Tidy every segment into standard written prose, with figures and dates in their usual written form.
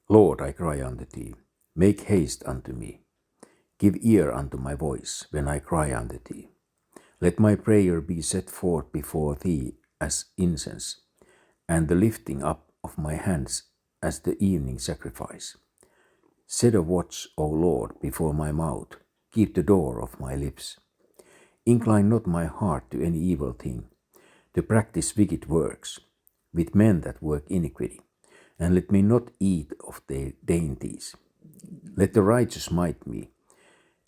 Lord, I cry unto thee, make haste unto me. Give ear unto my voice when I cry unto thee. Let my prayer be set forth before thee as incense, and the lifting up of my hands as the evening sacrifice. Set a watch, O Lord, before my mouth, keep the door of my lips. Incline not my heart to any evil thing, to practice wicked works, with men that work iniquity, and let me not eat of their dainties. Let the righteous smite me,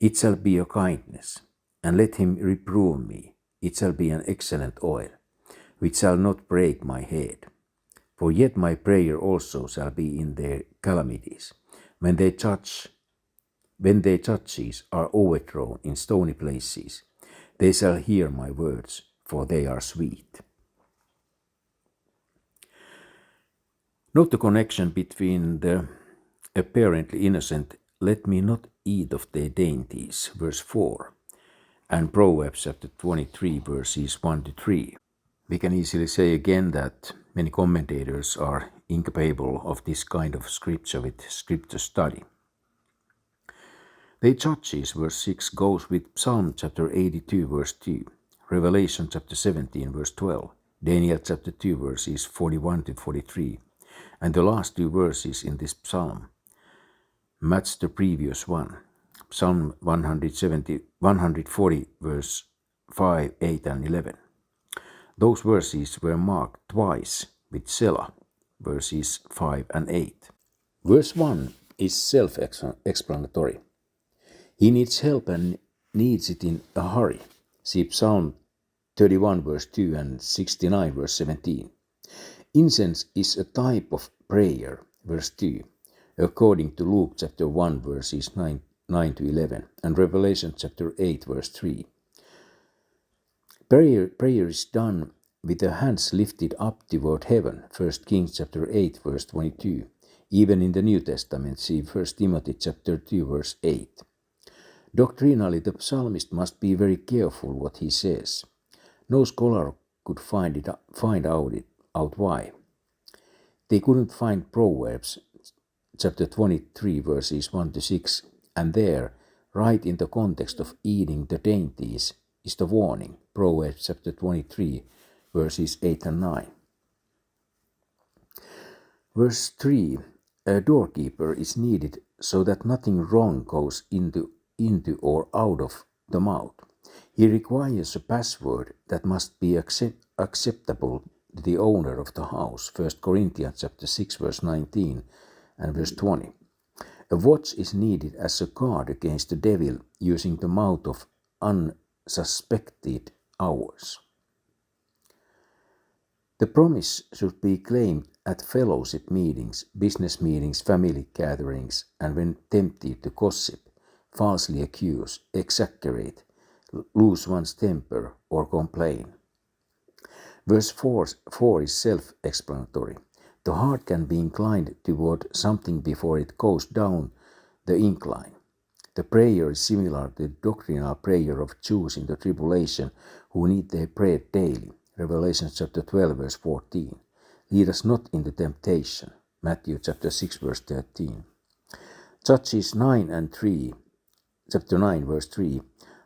it shall be a kindness, and let him reprove me, it shall be an excellent oil, which shall not break my head. For yet my prayer also shall be in their calamities, when their judges are overthrown in stony places. They shall hear my words, for they are sweet. Note the connection between the apparently innocent, let me not eat of their dainties, verse 4, and Proverbs chapter 23, verses 1 to 3. We can easily say again that many commentators are incapable of this kind of scripture with scripture study. The Judges, verse 6, goes with Psalm chapter 82, verse 2, Revelation chapter 17, verse 12, Daniel chapter 2, verses 41 to 43, and the last two verses in this psalm match the previous one, Psalm 140, verse 5, 8, and 11. Those verses were marked twice with Selah, verses 5 and 8. Verse 1 is self-explanatory. He needs help and needs it in a hurry. See Psalm 31 verse 2 and 69 verse 17. Incense is a type of prayer, verse 2, according to Luke chapter 1 verses 9 to 11 and Revelation chapter 8 verse 3. Prayer is done with the hands lifted up toward heaven, 1 Kings chapter 8 verse 22. Even in the New Testament, see 1 Timothy chapter 2 verse 8. Doctrinally, the psalmist must be very careful what he says. No scholar could find out why. They couldn't find Proverbs chapter 23 verses 1 to 6, and there, right in the context of eating the dainties, is the warning, Proverbs chapter 23 verses 8 and 9. Verse 3, a doorkeeper is needed so that nothing wrong goes into or out of the mouth. He requires a password that must be acceptable to the owner of the house, 1 Corinthians chapter 6 verse 19 and verse 20. A watch is needed as a guard against the devil using the mouth of unsuspected hours. The promise should be claimed at fellowship meetings, business meetings, family gatherings, and when tempted to gossip, falsely accuse, exaggerate, lose one's temper, or complain. Verse 4 is self-explanatory. The heart can be inclined toward something before it goes down the incline. The prayer is similar to the doctrinal prayer of Jews in the tribulation who need their bread daily, Revelation chapter 12 verse 14. Lead us not into temptation, Matthew chapter 6 verse 13. Judges 9 and 3, chapter 9 verse 3,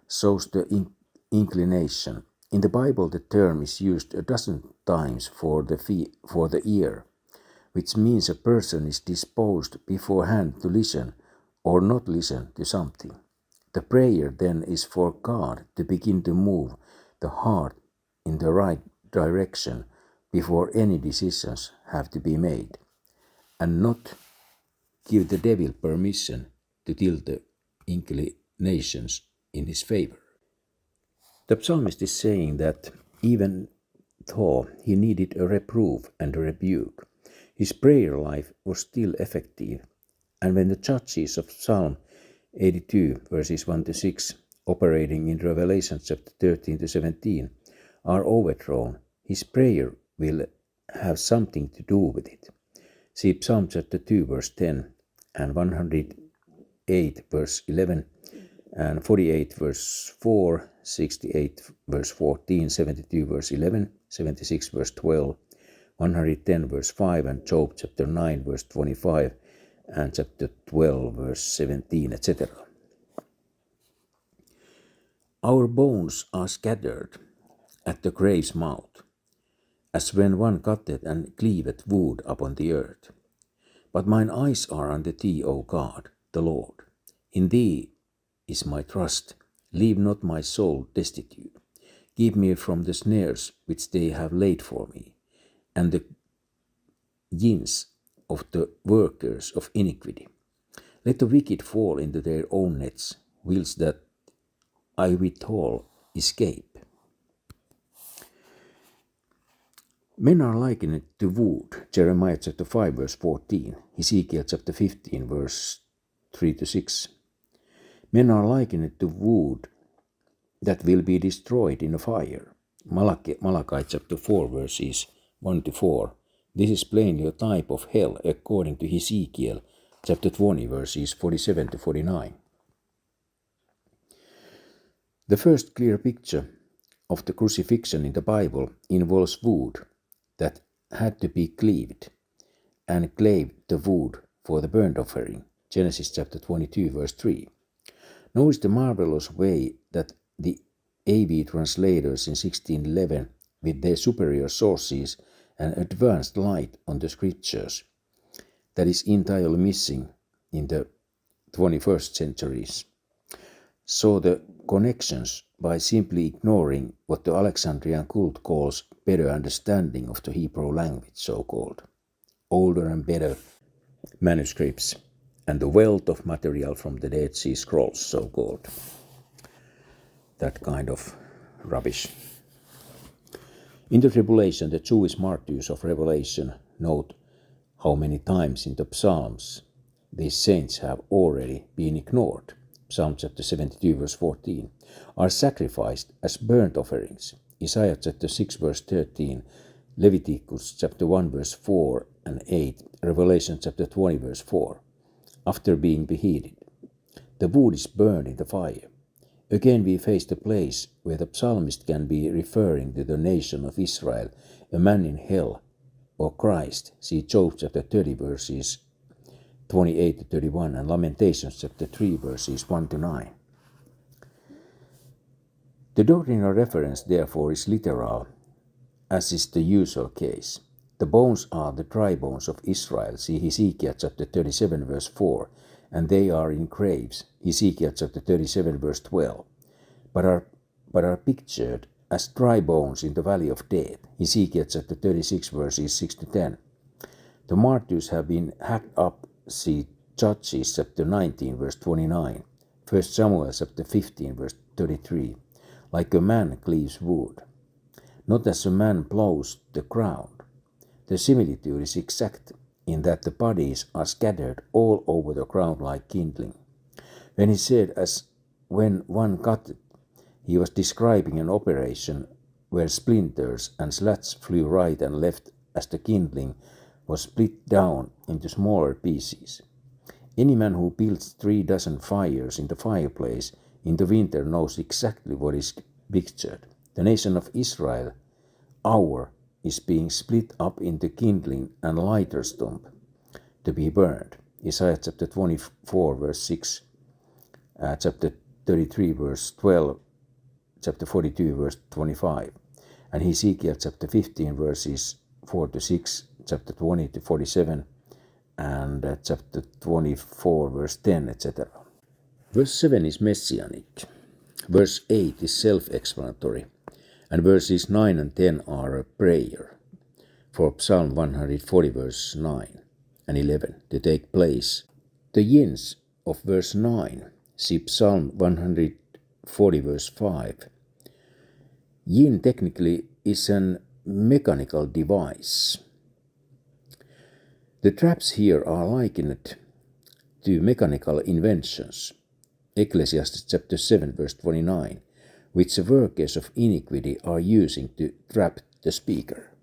shows the inclination. In the Bible, the term is used a dozen times for the ear, which means a person is disposed beforehand to listen or not listen to something. The prayer then is for God to begin to move the heart in the right direction before any decisions have to be made, and not give the devil permission to tilt the inclinations in his favor. The psalmist is saying that even though he needed a reproof and a rebuke, his prayer life was still effective, and when the judges of Psalm 82 verses 1 to 6, operating in Revelation chapter 13 to 17, are overthrown, his prayer will have something to do with it. See Psalm chapter 2 verse 10 and 108 verse 11 and 48 verse 4, 68 verse 14, 72 verse 11, 76 verse 12, 110 verse 5 and Job chapter 9 verse 25 and chapter 12, verse 17, etc. Our bones are scattered at the grave's mouth, as when one cutteth and cleaveth wood upon the earth. But mine eyes are unto thee, O God, the Lord. In thee is my trust. Leave not my soul destitute. Keep me from the snares which they have laid for me, and the gins of the workers of iniquity. Let the wicked fall into their own nets, whilst that I withhold escape. Men are likened to wood, Jeremiah chapter 5 verse 14, Ezekiel chapter 15 verse 3-6. Men are likened to wood that will be destroyed in a fire, Malachi chapter 4 verses 1-4. This is plainly a type of hell according to Ezekiel chapter 20 verses 47-49. The first clear picture of the crucifixion in the Bible involves wood that had to be cleaved, and clave the wood for the burnt offering, Genesis chapter 22 verse 3. Notice the marvelous way that the AV translators in 1611, with their superior sources and advanced light on the scriptures, that is entirely missing in the 21st centuries, saw the connections by simply ignoring what the Alexandrian cult calls better understanding of the Hebrew language, so-called older and better manuscripts, and the wealth of material from the Dead Sea Scrolls, so-called. That kind of rubbish. In the tribulation, the Jewish martyrs of Revelation note how many times in the Psalms these saints have already been ignored. Psalm chapter 72 verse 14, are sacrificed as burnt offerings. Isaiah chapter 6 verse 13, Leviticus chapter 1 verse 4 and 8, Revelation chapter 20 verse 4. After being beheaded, the wood is burned in the fire. Again we face the place where the psalmist can be referring to the nation of Israel, a man in hell, or Christ. See Job chapter 30 verses 28-31 and Lamentations chapter 3 verses 1-9. The doctrinal reference therefore is literal, as is the usual case. The bones are the dry bones of Israel, see Ezekiel chapter 37 verse 4, and they are in graves, Ezekiel chapter 37 verse 12, but are pictured as dry bones in the valley of death, Ezekiel chapter 36 verses 6-10. The martyrs have been hacked up, see Judges chapter 19 verse 29, 1 Samuel chapter 15 verse 33, like a man cleaves wood, not as a man plows the ground. The similitude is exact in that the bodies are scattered all over the ground like kindling. When he said, as when one cut it, he was describing an operation where splinters and slats flew right and left as the kindling was split down into smaller pieces. Any man who builds 36 fires in the fireplace in the winter knows exactly what is pictured. The nation of Israel, is being split up into kindling and lighter stump to be burned. Isaiah chapter 24 verse 6, chapter 33 verse 12, chapter 42 verse 25, and Ezekiel chapter 15 verses 4-6, chapter 20-47, and chapter 24 verse 10, etc. Verse 7 is messianic, verse 8 is self-explanatory, and verses 9 and 10 are a prayer for Psalm 140 verse 9 and 11 to take place. The yins of verse 9, see Psalm 140 verse 5. Yin technically is an mechanical device. The traps here are likened to mechanical inventions, Ecclesiastes chapter 7 verse 29, which the workers of iniquity are using to trap the speaker.